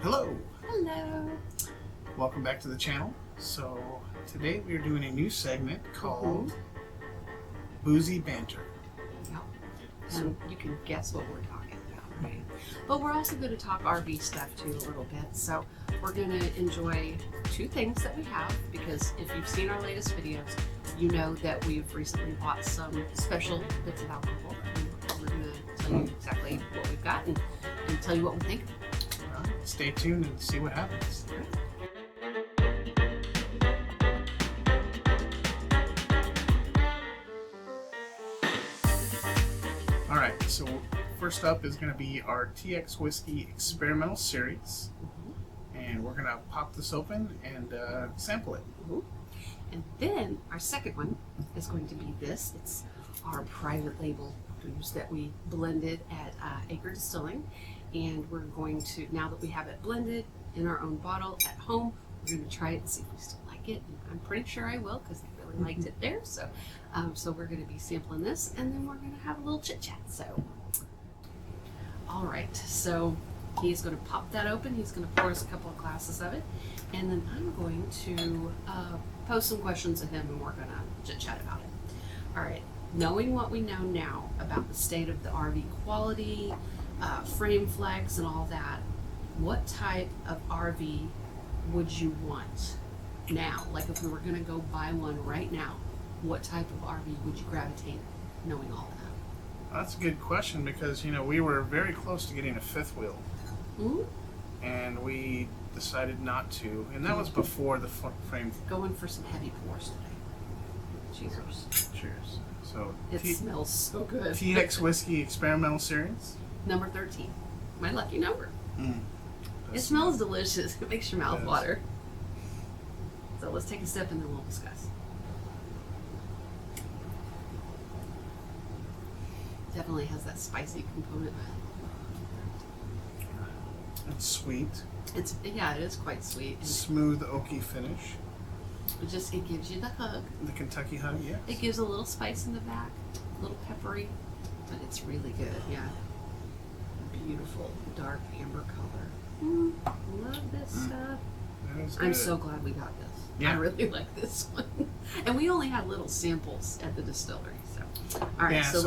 Hello! Hello! Welcome back to the channel. So today we are doing a new segment called Boozy Banter. Yep. And you can guess what we're talking about, right? But we're also going to talk RV stuff too a little bit. So we're going to enjoy two things that we have, because if you've seen our latest videos, you know that we've recently bought some special bits of alcohol. And we're going to tell you exactly what we've got and tell you what we think. Stay tuned and see what happens. Alright, so first up is going to be our TX Whiskey Experimental Series. And we're going to pop this open and sample it. And then our second one is going to be this. It's our private label booze that we blended at Acre Distilling. And we're going to, now that we have it blended in our own bottle at home, we're going to try it and see if we still like it. And I'm pretty sure I will, because I really liked it there. So, so we're going to be sampling this, and then we're going to have a little chit chat. So, all right. So he's going to pop that open. He's going to pour us a couple of glasses of it, and then I'm going to pose some questions to him, and we're going to chit chat about it. All right. Knowing what we know now about the state of the RV quality, frame flex and all that, what type of RV would you want now? Like if we were going to go buy one right now, what type of RV would you gravitate knowing all that? That's a good question, because, you know, we were very close to getting a fifth wheel. And we decided not to. And that was before the frame. Going for some heavy pours today. Cheers. Cheers. So it smells so good. TX Whiskey Experimental Series. Number 13. My lucky number. It smells delicious. It makes your mouth water. So let's take a sip and then we'll discuss. Definitely has that spicy component. It's sweet. Yeah, it is quite sweet. Smooth oaky finish. It gives you the hug. The Kentucky hug, yes. It gives a little spice in the back, a little peppery, but it's really good. Yeah. Beautiful dark amber color. Love this stuff. I'm so glad we got this. Yeah. I really like this one. And we only had little samples at the distillery. So, all right. Yeah, so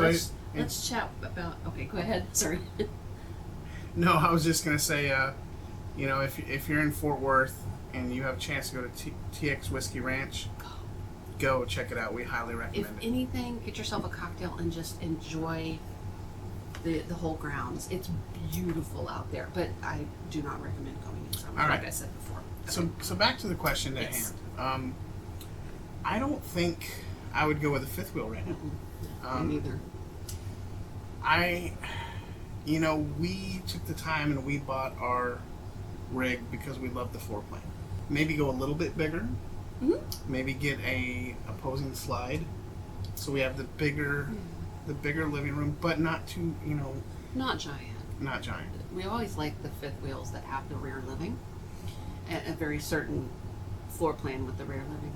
let's chat about. Okay, go ahead. Sorry. No, I was just gonna say, you know, if you're in Fort Worth and you have a chance to go to TX Whiskey Ranch, go check it out. We highly recommend it. If anything, get yourself a cocktail and just enjoy the whole grounds. It's beautiful out there, but I do not recommend going in summer, like I said before. Okay. So back to the question at hand. I don't think I would go with a fifth wheel right now. Me neither. You know, we took the time and we bought our rig because we love the floor plan. Maybe go a little bit bigger. Maybe get a opposing slide, so we have the bigger living room, but not too, you know, not giant. Not giant. We always like the fifth wheels that have the rear living, a very certain floor plan with the rear living,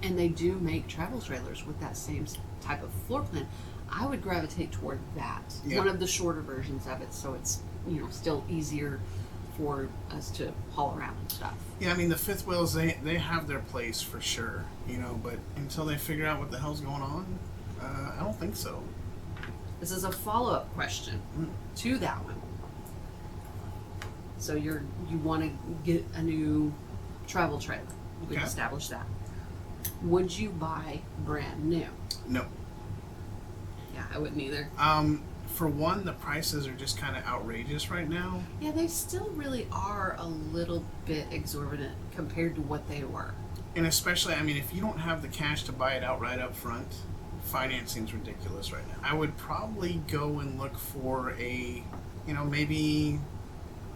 and they do make travel trailers with that same type of floor plan. I would gravitate toward that, one of the shorter versions of it, so it's, you know, still easier for us to haul around and stuff. Yeah, I mean, the fifth wheels, they have their place for sure, you know, but until they figure out what the hell's going on, I don't think so. This is a follow-up question to that one. So you want to get a new travel trailer. We've established that. Would you buy brand new? No. Yeah, I wouldn't either. For one, the prices are just kind of outrageous right now. Yeah, they still really are a little bit exorbitant compared to what they were. And especially, I mean, if you don't have the cash to buy it outright up front, financing's ridiculous right now. I would probably go and look for a, you know, maybe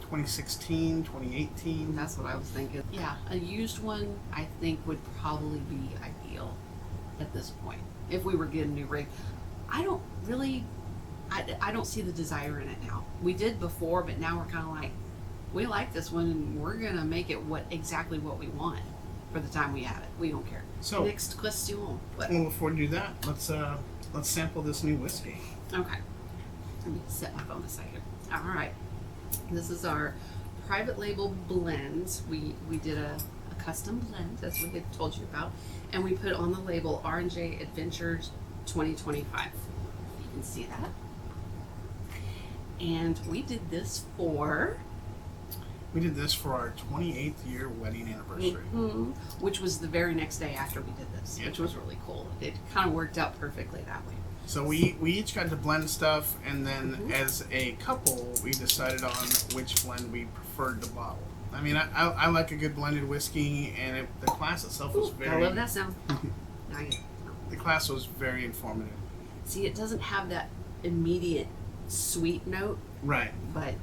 2016, 2018. That's what I was thinking. Yeah, a used one I think would probably be ideal at this point. If we were getting a new rig. I don't see the desire in it now. We did before, but now we're kind of like, we like this one and we're going to make it exactly what we want for the time we have it. We don't care. So next question. Well, before we do that, let's sample this new whiskey. Okay. Let me set my phone aside here. All right. This is our private label blends. We did a custom blend, as we had told you about, and we put on the label R&J Adventures 2025. You can see that. And we did this for our 28th year wedding anniversary. Which was the very next day after we did this, which was really cool. It kind of worked out perfectly that way. So we each got to blend stuff, and then as a couple, we decided on which blend we preferred to bottle. I mean, I like a good blended whiskey, and the class itself was very... I love that sound. The class was very informative. See, it doesn't have that immediate sweet note. Right. But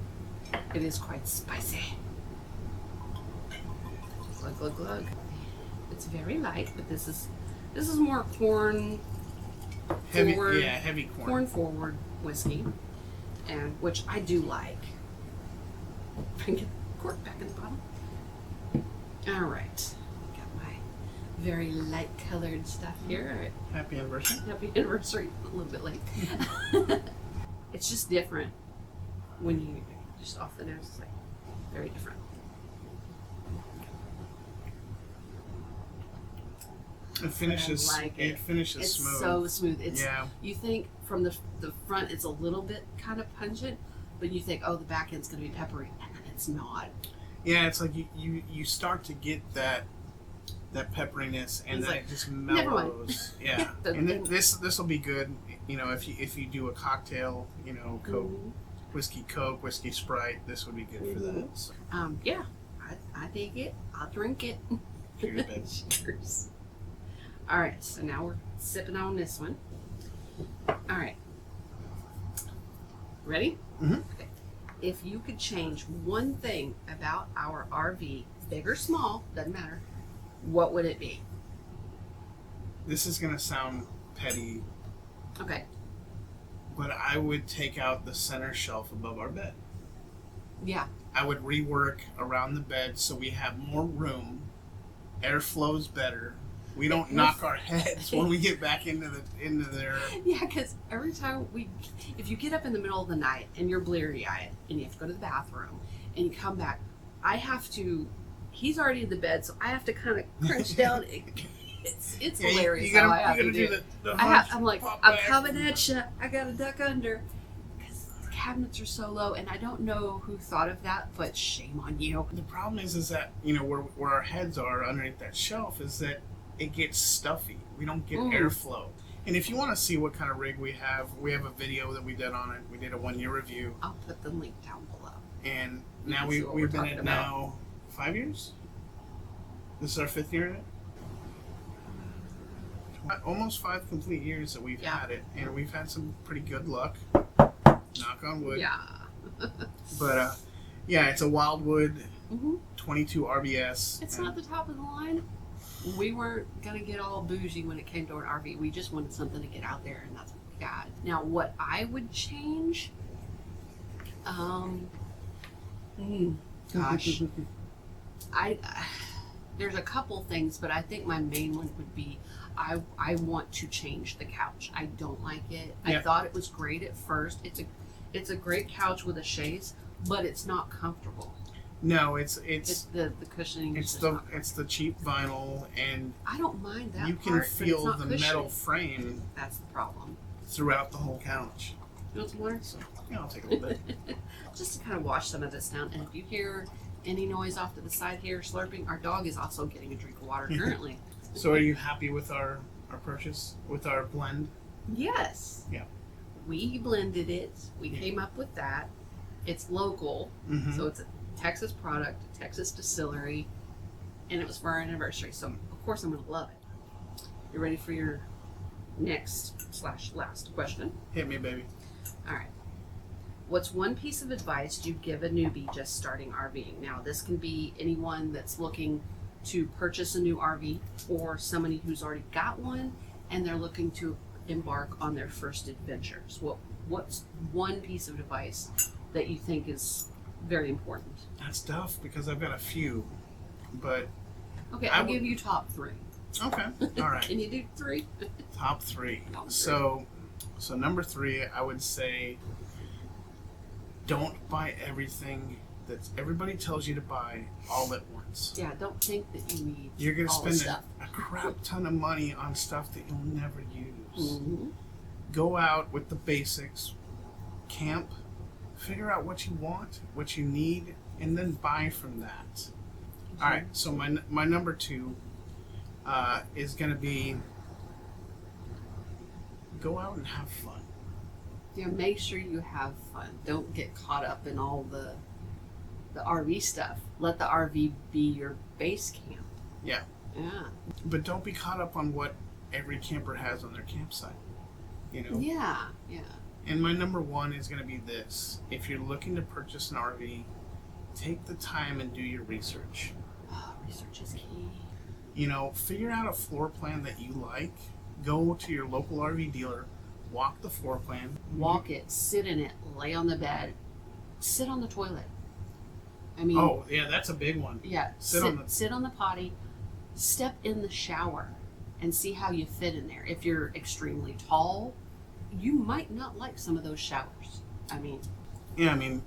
it is quite spicy. Glug, glug, glug. It's very light, but this is more corn heavy forward. Yeah, heavy corn. Corn forward whiskey, and which I do like. Get the cork back in the bottle. All right, got my very light colored stuff here. All right. Happy anniversary. Happy anniversary. A little bit late. It's just different when you just off the nose. It's like very different. It finishes. It finishes it's smooth. So smooth. It's yeah. You think from the front it's a little bit kind of pungent, but you think, oh, the back end's going to be peppery, and then it's not. Yeah, it's like you start to get that pepperiness, and it's then like, it just mellows. Yeah, and this will be good. You know, if you do a cocktail, you know, Coke, whiskey Coke, whiskey Sprite, this would be good for that. So. Yeah, I dig it. I'll drink it. Cheers, babe. Cheers. All right, so now we're sipping on this one. All right. Ready? Mm-hmm. Okay. If you could change one thing about our RV, big or small, doesn't matter, what would it be? This is going to sound petty. Okay. But I would take out the center shelf above our bed. Yeah. I would rework around the bed so we have more room. Air flows better. We don't knock our heads when we get back into there. Yeah, because every time if you get up in the middle of the night and you're bleary-eyed and you have to go to the bathroom and you come back, he's already in the bed, so I have to kind of crunch down. It's hilarious how I have to do it. I'm like, I'm coming at you. I got to duck under. Because the cabinets are so low, and I don't know who thought of that, but shame on you. The problem is that, you know, where our heads are underneath that shelf is that it gets stuffy. We don't get airflow. And if you want to see what kind of rig we have a video that we did on it. We did a 1-year review. I'll put the link down below. And now we've been at now 5 years? This is our 5th year in it? Almost 5 complete years that we've had it. And we've had some pretty good luck. Knock on wood. Yeah. But, yeah, it's a Wildwood 22 RBS. It's not the top of the line. We weren't going to get all bougie when it came to an RV. We just wanted something to get out there, and that's what we got. Now, what I would change, gosh, there's a couple things, but I think my main one would be I want to change the couch. I don't like it. Yeah. I thought it was great at first. It's a great couch with a chaise, but it's not comfortable. No, it's the cushioning. It's the cheap vinyl, and I don't mind that. You can feel the metal frame. That's the problem. Throughout the whole couch. You want some water? So, yeah, I'll take a little bit. Just to kind of wash some of this down. And if you hear any noise off to the side here, slurping, our dog is also getting a drink of water currently. So, are you happy with our purchase, with our blend? Yes. Yeah. We blended it. We came up with that. It's local, so it's a Texas product, Texas distillery, and it was for our anniversary. So of course I'm going to love it. You ready for your next/last question? Hit me, baby. All right. What's one piece of advice you'd give a newbie just starting RVing? Now this can be anyone that's looking to purchase a new RV or somebody who's already got one and they're looking to embark on their first adventures. What's one piece of advice that you think is very important? That's tough because I've got a few, but okay, I'll give you top 3. Okay, all right. Can you do 3? Top 3. So number 3, I would say, don't buy everything that everybody tells you to buy all at once. Yeah, don't think that you need You're going to all the spend stuff. a crap ton of money on stuff that you'll never use. Mm-hmm. Go out with the basics, camp, figure out what you want, what you need, and then buy from that. Mm-hmm. All right, so my number 2 is going to be go out and have fun. Yeah, make sure you have fun. Don't get caught up in all the RV stuff. Let the RV be your base camp. Yeah. Yeah. But don't be caught up on what every camper has on their campsite. You know? Yeah, yeah. And my number 1 is going to be this. If you're looking to purchase an RV, take the time and do your research. Oh, research is key. You know, figure out a floor plan that you like. Go to your local RV dealer, walk the floor plan. Walk it, sit in it, lay on the bed, sit on the toilet. I mean, Oh, yeah, that's a big one. yeah, sit on the potty, step in the shower, and see how you fit in there. If you're extremely tall, you might not like some of those showers. I mean, Yeah, I mean,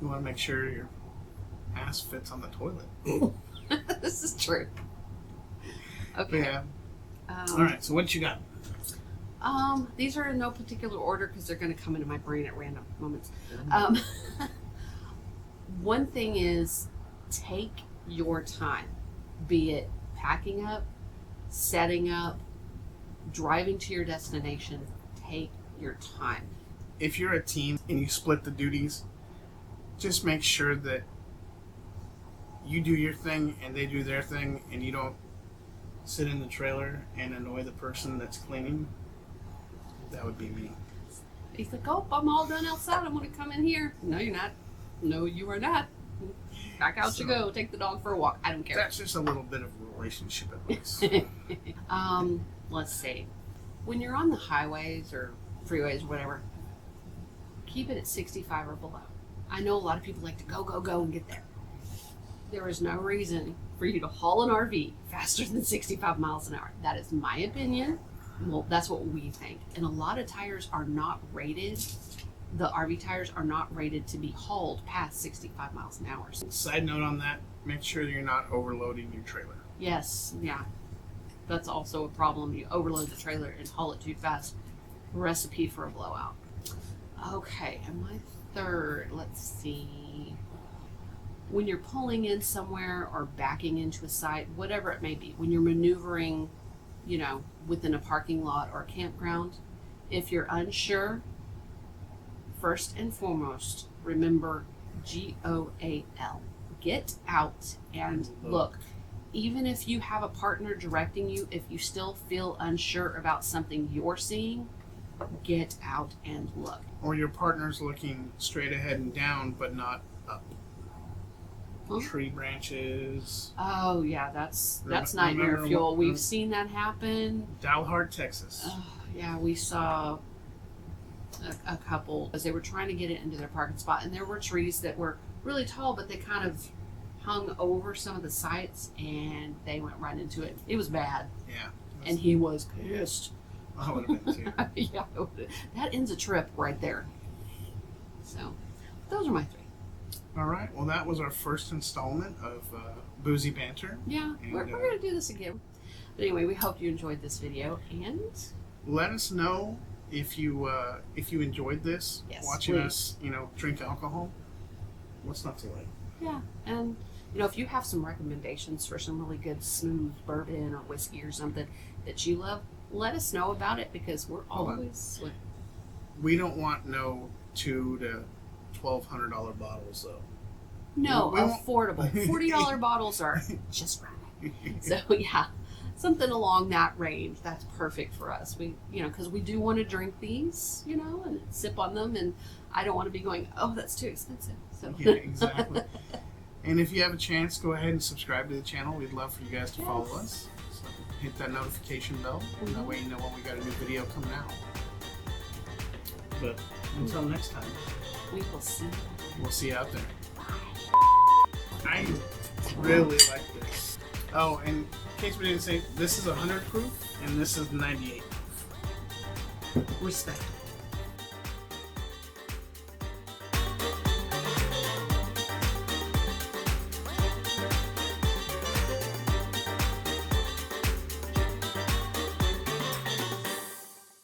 you want to make sure your ass fits on the toilet. this is true. But Okay. yeah. All right, so what you got? These are in no particular order because they're going to come into my brain at random moments. One thing is take your time, be it packing up, setting up, driving to your destination. Take your time. If you're a team and you split the duties, just make sure that you do your thing and they do their thing, and you don't sit in the trailer and annoy the person that's cleaning. That would be me. He's like, oh, I'm all done outside. I'm going to come in here. No, you're not. No, you are not. Back out you go. Take the dog for a walk. I don't care. That's just a little bit of relationship advice. Let's see. When you're on the highways or freeways or whatever, keep it at 65 or below. I know a lot of people like to go, go, go and get there. There is no reason for you to haul an RV faster than 65 miles an hour. That is my opinion. Well, that's what we think. And a lot of tires are not rated. The RV tires are not rated to be hauled past 65 miles an hour. Side note on that, make sure you're not overloading your trailer. Yes, yeah. That's also a problem. You overload the trailer and haul it too fast. Recipe for a blowout. Okay, and my third, let's see. When you're pulling in somewhere or backing into a site, whatever it may be, when you're maneuvering, you know, within a parking lot or a campground, if you're unsure, first and foremost, remember GOAL. Get out and look. Even if you have a partner directing you, if you still feel unsure about something you're seeing, get out and look. Or your partner's looking straight ahead and down, but not up. Huh? Tree branches. Oh yeah, that's nightmare fuel. We've seen that happen. Dalhart, Texas. Yeah, we saw a couple as they were trying to get it into their parking spot, and there were trees that were really tall, but they kind of hung over some of the sites, and they went right into it. It was bad. Yeah. And he was pissed. I would have been too. Yeah, that ends a trip right there. So, those are my three. All right. Well, that was our first installment of Boozy Banter. Yeah, And, we're going to do this again. But anyway, we hope you enjoyed this video, and let us know if you enjoyed this. Yes, watching please. us, drink alcohol. What's not too late? yeah, and if you have some recommendations for some really good smooth bourbon or whiskey or something that you love, let us know about it, because we're always. We don't want no $200 to $1,200 bottles though. No, we won't- affordable. $40 bottles are just right. So yeah, something along that range. That's perfect for us. We, because we do want to drink these, and sip on them, and I don't want to be going, oh, that's too expensive. So Yeah, exactly. And if you have a chance, go ahead and subscribe to the channel. We'd love for you guys to follow us. So hit that notification bell, and that way you know when we got a new video coming out. But until next time, we will see. we'll see you out there. I really like this. Oh, and in case we didn't say, this is 100 proof, and this is 98 proof. Respect.